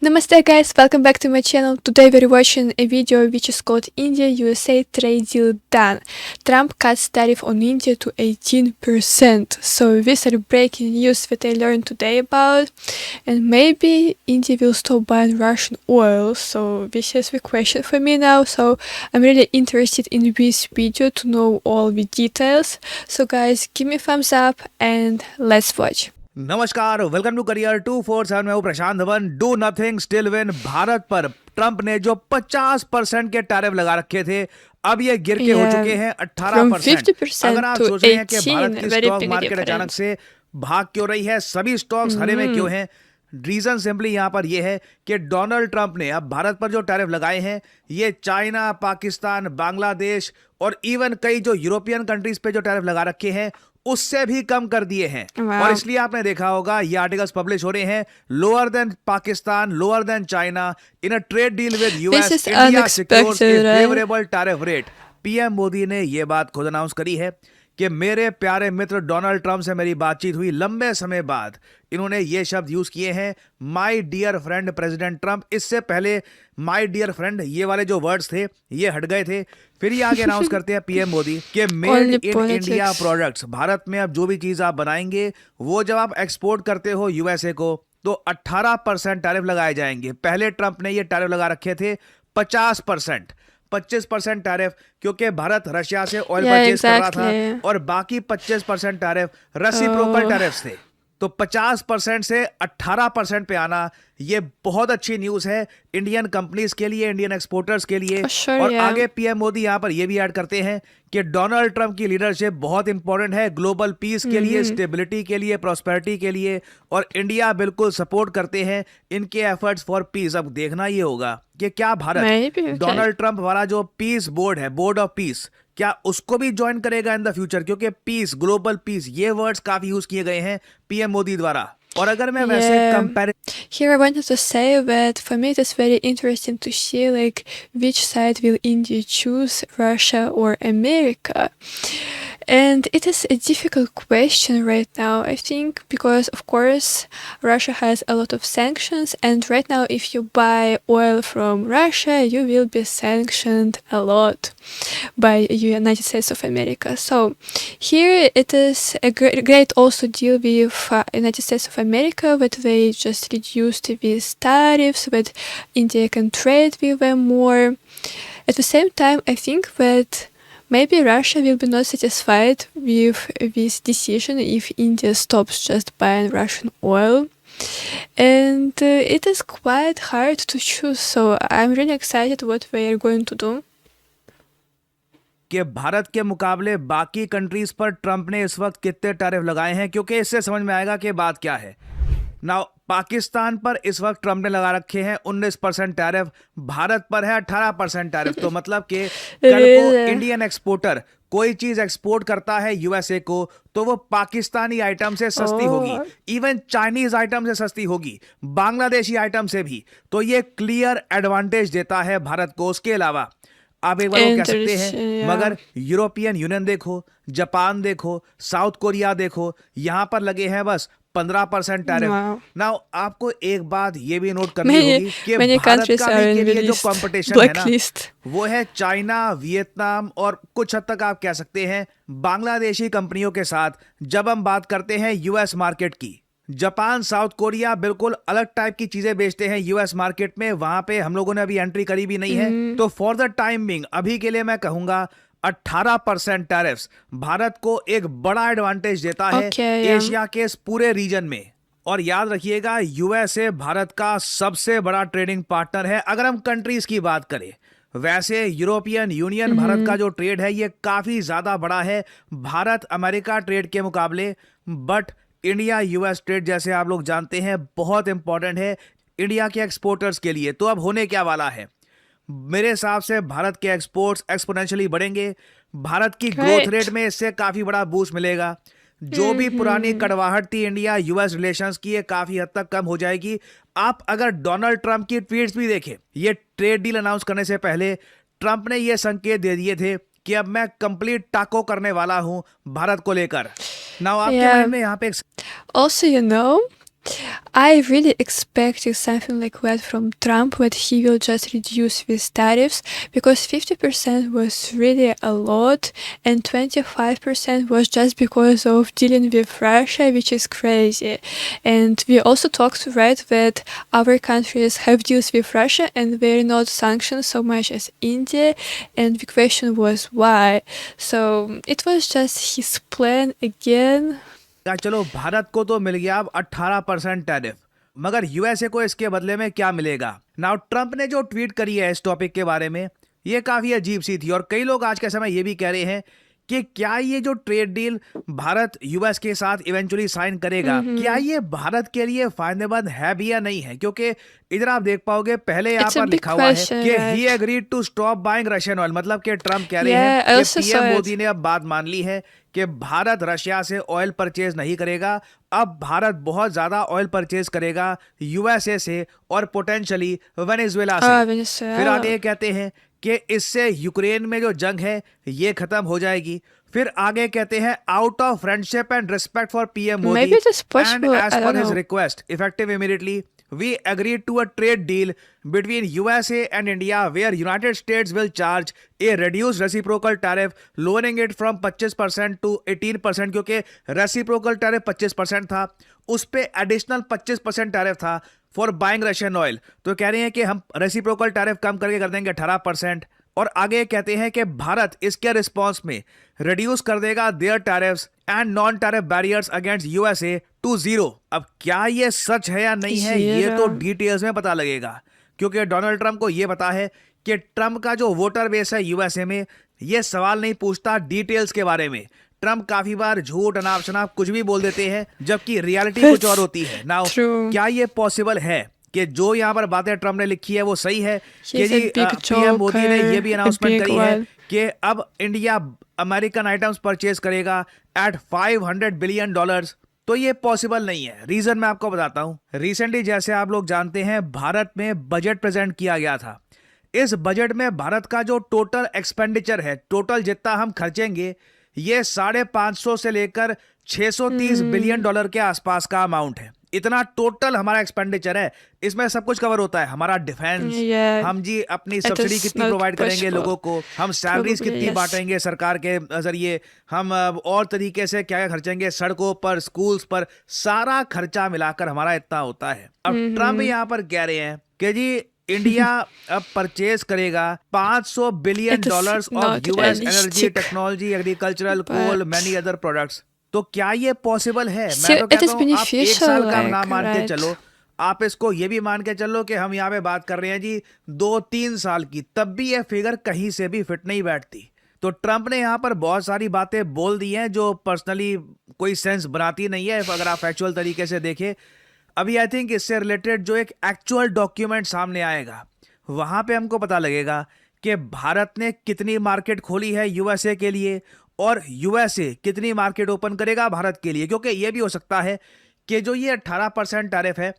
Namaste guys, welcome back to my channel. Today we're watching a video which is called India-USA trade deal done. Trump cuts tariff on India to 18%. So these are breaking news that I learned today about. And maybe India will stop buying Russian oil. So this is the question for me now. So I'm really interested in this video to know all the details. So guys, give me a thumbs up and let's watch. नमस्कार, welcome to career 247। मैं हूं Prashant Dhawan. Do nothing still win. Bharat पर Trump ने जो 50% के tariff लगा रखे थे, अब ये गिर के हो चुके हैं 18%। अगर आप सोच रहे हैं कि भारत की स्टॉक मार्केट अचानक से भाग क्यों रही है, सभी स्टॉक्स हरे में क्यों हैं, रीजन सिंपली यहां पर यह है कि डोनाल्ड ट्रंप ने अब भारत पर जो टैरिफ लगाए हैं, ये चाइना, पाकिस्तान, बांग्लादेश और इवन कई जो यूरोपियन कंट्रीज पे जो टैरिफ लगा रखे हैं उससे भी कम कर दिए हैं। और इसलिए आपने देखा होगा ये आर्टिकल्स पब्लिश हो रहे हैं, lower than Pakistan, lower than China in a trade deal with US, India secures A favourable tariff rate. PM Modi ने यह बात खुद अनाउंस करी है कि मेरे प्यारे मित्र डोनाल्ड ट्रंप से मेरी बातचीत हुई लंबे समय बाद। इन्होंने ये शब्द यूज किए हैं, my dear friend president Trump. इससे पहले माय डियर फ्रेंड ये वाले जो वर्ड्स थे ये हट गए थे। फिर ये आगे अनाउंस करते हैं पीएम मोदी कि made in India products, Bharat में अब जो भी चीज आप बनाएंगे वो जब आप एक्सपोर्ट करते हो यूएसए को तो 18% टैरिफ लगाए जाएंगे। पहले ट्रंप ने ये टैरिफ लगा रखे थे 50%, 25% टैरिफ, क्योंकि भारत रशिया से ऑयल परचेज कर रहा था और बाकी 25% टैरिफ रेसिप्रोकल टैरिफ्स थे। तो 50% से 18% पे आना ये बहुत अच्छी न्यूज है इंडियन कंपनीज के लिए, इंडियन एक्सपोर्टर्स के लिए। और आगे पीएम मोदी यहां पर ये भी ऐड करते हैं कि डोनाल्ड ट्रंप की लीडरशिप बहुत इंपॉर्टेंट है ग्लोबल पीस के लिए, स्टेबिलिटी के लिए, प्रॉस्पेरिटी के लिए, और इंडिया बिल्कुल सपोर्ट करते हैं इनके एफर्ट्स फॉर पीस। अब देखना ये होगा कि क्या भारत डोनाल्ड ट्रंप वाला जो पीस बोर्ड है, बोर्ड ऑफ पीस, क्या उसको भी ज्वाइन करेगा इन द फ्यूचर, क्योंकि पीस, ग्लोबल पीस, ये वर्ड्स काफी यूज किए गए हैं पीएम मोदी द्वारा। और अगर मैं वैसे compare Here I wanted to say that for me it is very interesting to see like which side will India choose, Russia or America. And it is a difficult question right now, I think, because of course Russia has a lot of sanctions, and right now if you buy oil from Russia, you will be sanctioned a lot by United States of America. So here it is a great also deal with United States of America, that they just reduced these tariffs, that India can trade with them more. At the same time, I think that maybe Russia will be not satisfied with this decision if India stops just buying Russian oil. And it is quite hard to choose, so I'm really excited what they are going to do. कि भारत के मुकाबले बाकी countries पर Trump ने इस वक्त कितने tariff लगाए हैं, क्योंकि इससे समझ में आएगा कि बात क्या है। नाउ पाकिस्तान पर इस वक्त ट्रंप ने लगा रखे हैं 19% टैरिफ, भारत पर है 18% टैरिफ। तो मतलब कि कल को इंडियन एक्सपोर्टर कोई चीज एक्सपोर्ट करता है यूएसए को तो वो पाकिस्तानी आइटम से सस्ती होगी, इवन चाइनीज आइटम से सस्ती होगी, बांग्लादेशी आइटम से भी। तो ये क्लियर एडवांटेज देता है भारत को। उसके अलावा आप एक बार वो कह सकते हैं, मगर यूरोपियन यूनियन देखो, जापान देखो, साउथ कोरिया देखो, यहां पर लगे हैं बस 15% टैरिफ। नाउ आपको एक बात ये भी नोट करनी होगी कि भारत का भी के लिए जो कंपटीशन है ना, वो है चाइना, वियतनाम और कुछ हद तक आप कह सकते हैं बांग्लादेशी कंपनियों के साथ। जब हम बात करते हैं यूएस मार्केट की, जापान, साउथ कोरिया बिल्कुल अलग टाइप की चीजें बेचते हैं यूएस मार्केट में, वहां पे हम लोगों ने अभी एंट्री करी भी नहीं है। तो फॉर द टाइम बिंग अभी के लिए मैं कहूंगा 18% टैरिफ्स भारत को एक बड़ा एडवांटेज देता है एशिया के इस पूरे रीजन में। और याद रखिएगा यूएसए भारत का सबसे बड़ा ट्रेडिंग पार्टनर है अगर हम कंट्रीज की बात करें। वैसे यूरोपियन यूनियन भारत का जो ट्रेड है ये काफी ज्यादा बड़ा है भारत अमेरिका ट्रेड के मुकाबले, बट इंडिया यूएस ट्रेड जैसे आप लोग जानते हैं बहुत इंपॉर्टेंट है इंडिया के एक्सपोर्टर्स के लिए। तो अब होने क्या वाला है, मेरे हिसाब से भारत के एक्सपोर्ट्स एक्सपोनेंशियली बढ़ेंगे, भारत की ग्रोथ रेट में इससे काफी बड़ा बूस्ट मिलेगा। जो भी पुरानी कड़वाहट थी इंडिया यूएस रिलेशंस की, ये काफी हद तक कम हो जाएगी। आप अगर डोनाल्ड ट्रंप की ट्वीट्स भी देखें, ये ट्रेड डील अनाउंस करने से पहले ट्रंप ने ये संकेत दे दिए थे कि अब मैं कंप्लीट टाको करने वाला हूं भारत को लेकर। नाउ आपके माइंड में यहाँ पे also I really expected something like that from Trump, that he will just reduce these tariffs, because 50% was really a lot, and 25% was just because of dealing with Russia, which is crazy. And we also talked, right, that other countries have deals with Russia and they're not sanctioned so much as India, and the question was why. So it was just his plan again. चलो भारत को तो मिल गया अब 18% tariff, मगर USA को इसके बदले में क्या मिलेगा? नाउ ट्रंप ने जो ट्वीट करी है इस टॉपिक के बारे में, ये काफी अजीब सी थी, और कई लोग आज के समय ये भी कह रहे हैं कि क्या ये जो ट्रेड डील भारत यूएस के साथ इवेंचुअली साइन करेगा, क्या ये भारत के लिए फायदेमंद है भी या नहीं है? क्योंकि इधर आप देख पाओगे पहले यहाँ पर लिखा हुआ है कि he agreed to stop buying Russian oil, मतलब कि ट्रंप कह रहे हैं कि पीएम मोदी ने अब बात मान ली है कि भारत रशिया से ऑयल परचेज नहीं करेगा। अब भारत बहुत ज्यादा ऑयल परचेज करेगा यूएसए से और पोटेंशियली वेनेजुएला से। फिर आगे कहते हैं कि इससे यूक्रेन में जो जंग है ये खत्म हो जाएगी। फिर आगे कहते हैं out of friendship and respect for PM Modi and as per his request effective immediately we agreed to a trade deal between USA and India where United States will charge a reduced reciprocal tariff, lowering it from 25% to 18%, क्योंकि reciprocal tariff 25% था, उस पे additional 25% tariff था for buying Russian oil। तो कह रहे हैं कि हम reciprocal tariff कम करके कर देंगे 18%। और आगे कहते हैं कि भारत इसके रिस्पॉन्स में रिड्यूस कर देगा their tariffs and non tariff barriers against USA to 0। अब क्या ये सच है या नहीं है, ये तो डिटेल्स में पता लगेगा, क्योंकि डोनाल्ड ट्रंप को ये पता है कि ट्रंप का जो वोटर बेस है यूएसए में ये सवाल नहीं पूछता डिटेल्स के बारे में। ट्रंप काफी बार झूठ अनाप शनाप कुछ भी बोल देते हैं, जबकि रियलिटी कुछ और होती है। नाउ क्या ये पॉसिबल है कि जो यहाँ पर बातें ट्रंप ने लिखी है वो सही है कि जी पीएम मोदी ने ये भी अनाउंसमेंट करी है कि अब इंडिया अमेरिकन आइटम्स परचेज करेगा एट $500 बिलियन? तो ये पॉसिबल नहीं है। रीजन मैं आपको बताता हूँ। रिसेंटली जैसे आप लोग जानते हैं भारत में बजट प्रेजेंट किया गया था। इस बजट में भारत का जो टोटल एक्सपेंडिचर है, टोटल जितना हम खर्चेंगे, ये 550 से लेकर 630 बिलियन डॉलर के आसपास का अमाउंट है। इतना टोटल हमारा एक्सपेंडिचर है। इसमें सब कुछ कवर होता है, हमारा डिफेंस, हम जी अपनी सब्सिडी कितनी प्रोवाइड करेंगे लोगों को, हम सैलरीज कितनी बांटेंगे सरकार के जरिए, हम और तरीके से क्या क्या खर्चेंगे सड़कों पर, स्कूल्स पर, सारा खर्चा मिलाकर हमारा इतना होता है। अब ट्रंप यहाँ पर कह रहे हैं कि जी इंडिया अब परचेज करेगा $500 billion of US energy, technology, agricultural, coal, many other products. तो क्या ये पॉसिबल है? मैं तो कहता हूँ आप 1 साल का ना मान के चलो, आप इसको ये भी मान के चलो कि हम यहाँ पे बात कर रहे हैं जी 2-3 साल की, तब भी ये फिगर कहीं से भी फिट नहीं बैठती। तो ट्रंप ने यहाँ पर बहुत सारी बातें बोल दी हैं जो पर्सनली कोई सेंस बनाती नहीं है अगर आप एक्चुअल तरीके से देखें। अभी आई थिंक इससे रिलेटेड जो एक एक्चुअल डॉक्यूमेंट सामने आएगा वहां पे हमको पता लगेगा कि भारत ने कितनी मार्केट खोली है यूएसए के लिए और यूएसए कितनी मार्केट ओपन करेगा भारत के लिए। क्योंकि ये भी हो सकता है कि जो ये 18% टैरिफ है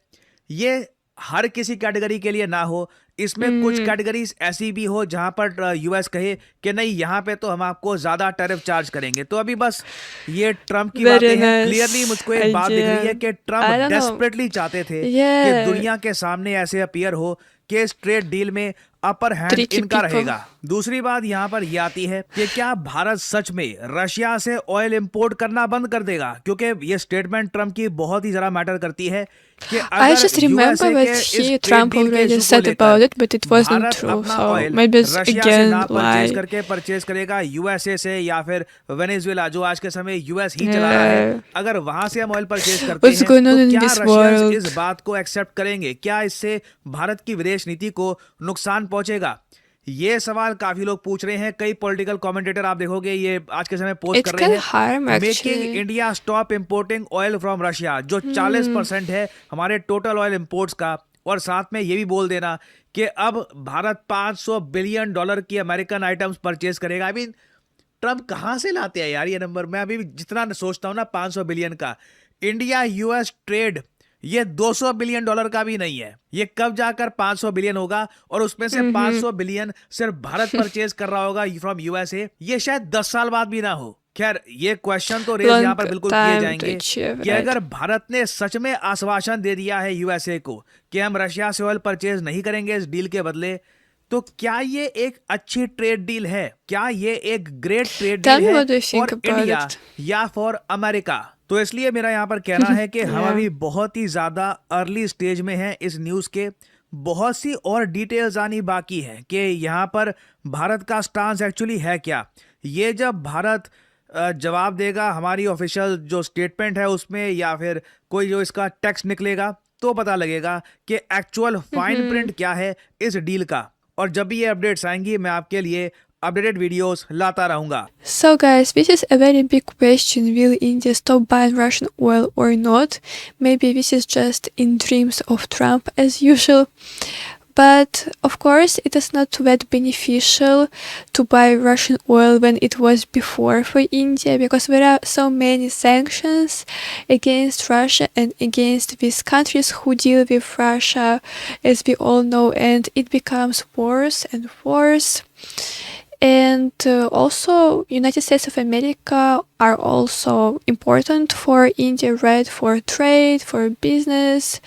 ये हर किसी कैटेगरी के लिए ना हो, इसमें कुछ कैटेगरीज ऐसी भी हो जहां पर यूएस कहे कि नहीं यहाँ पे तो हम आपको ज्यादा टैरिफ चार्ज करेंगे। तो अभी बस ये ट्रंप की बातें हैं। क्लियरली मुझको एक बात दिख रही है कि ट्रंप डेस्परेटली चाहते थे कि दुनिया के सामने ऐसे अपीयर हो कि इस ट्रेड डील में अपर हैंड इनका रहेगा। दूसरी बात यहाँ पर यह आती है कि क्या भारत सच में रशिया से ऑयल इंपोर्ट करना बंद कर देगा? क्योंकि ये स्टेटमेंट ट्रंप की बहुत ही ज्यादा मैटर करती है कि I just remember what Trump already said about it, but it wasn't true. So maybe it's again lie. करके परचेज करेगा यूएसए से या फिर वेनेजुएला, जो आज के समय यूएस ही चला रहा है, अगर वहां से हम ऑयल परचेज करते हैं तो क्या रशियंस इस बात को एक्सेप्ट करेंगे? क्या इससे भारत की विदेश नीति को नुकसान पहुंचेगा? ये सवाल काफी लोग पूछ रहे हैं। कई पॉलिटिकल कमेंटेटर आप देखोगे ये आज के समय पोस्ट कर रहे हैं making India stop importing oil from Russia, जो 40% है हमारे टोटल ऑयल इंपोर्ट्स का। और साथ में ये भी बोल देना कि अब भारत $500 बिलियन की अमेरिकन आइटम्स परचेज करेगा। आई मीन ट्रंप कहां से लाते हैं यार ये नंबर? मैं अभी जितना सोचता हूं ना 500 बिलियन का, इंडिया यूएस ट्रेड ये $200 बिलियन का भी नहीं है। ये कब जाकर 500 बिलियन होगा और उसमें से 500 बिलियन सिर्फ भारत परचेज कर रहा होगा फ्रॉम यूएसए। ये शायद 10 साल बाद भी ना हो। खैर ये क्वेश्चन तो रेज long यहाँ पर बिल्कुल किए time to जाएंगे achieve, कि right? अगर भारत ने सच में आश्वासन दे दिया है यूएसए को कि हम रशिया से ऑयल परचेज नहीं करेंगे इस डील के बदले, तो क्या ये एक अच्छी ट्रेड डील है? क्या ये एक great trade Tell deal me है what do you think for about India it. या फॉर अमेरिका? तो इसलिए मेरा यहाँ पर कहना है कि हम Yeah. अभी बहुत ही ज्यादा अर्ली स्टेज में हैं इस न्यूज के। बहुत सी और डिटेल्स आनी बाकी है कि यहाँ पर भारत का स्टांस एक्चुअली है क्या। ये जब भारत जवाब देगा हमारी ऑफिशियल जो स्टेटमेंट है उसमें, या फिर कोई जो इसका टेक्स्ट निकलेगा, तो पता लगेगा कि एक्चुअल फाइन प्रिंट क्या है इस डील का। और जब भी ये अपडेट्स आएंगी मैं आपके लिए अपडेटेड वीडियोस लाता रहूंगा। So guys, this is a very big question. Will India stop buying Russian oil or not? Maybe this is just in dreams of Trump as usual. But of course, it is not that beneficial to buy Russian oil when it was before for India, because there are so many sanctions against Russia and against these countries who deal with Russia, as we all know, and it becomes worse and worse. And also, United States of America are also important for India, right? For trade, for business.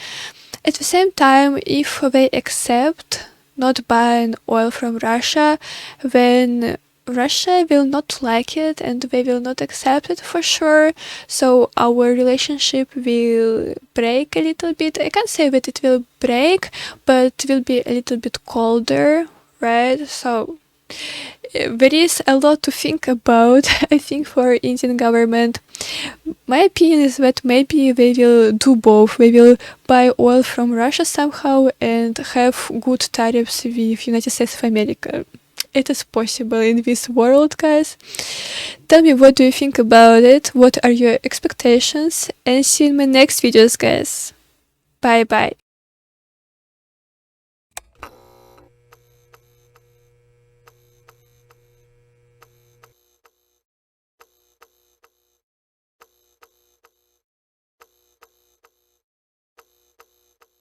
At the same time, if they accept not buying oil from Russia, then Russia will not like it and they will not accept it for sure. So our relationship will break a little bit. I can't say that it will break, but it will be a little bit colder, right? So there is a lot to think about, I think, for Indian government. My opinion is that maybe they will do both. They will buy oil from Russia somehow and have good tariffs with United States of America. It is possible in this world, guys. Tell me, what do you think about it? What are your expectations? And see you in my next videos, guys. Bye bye.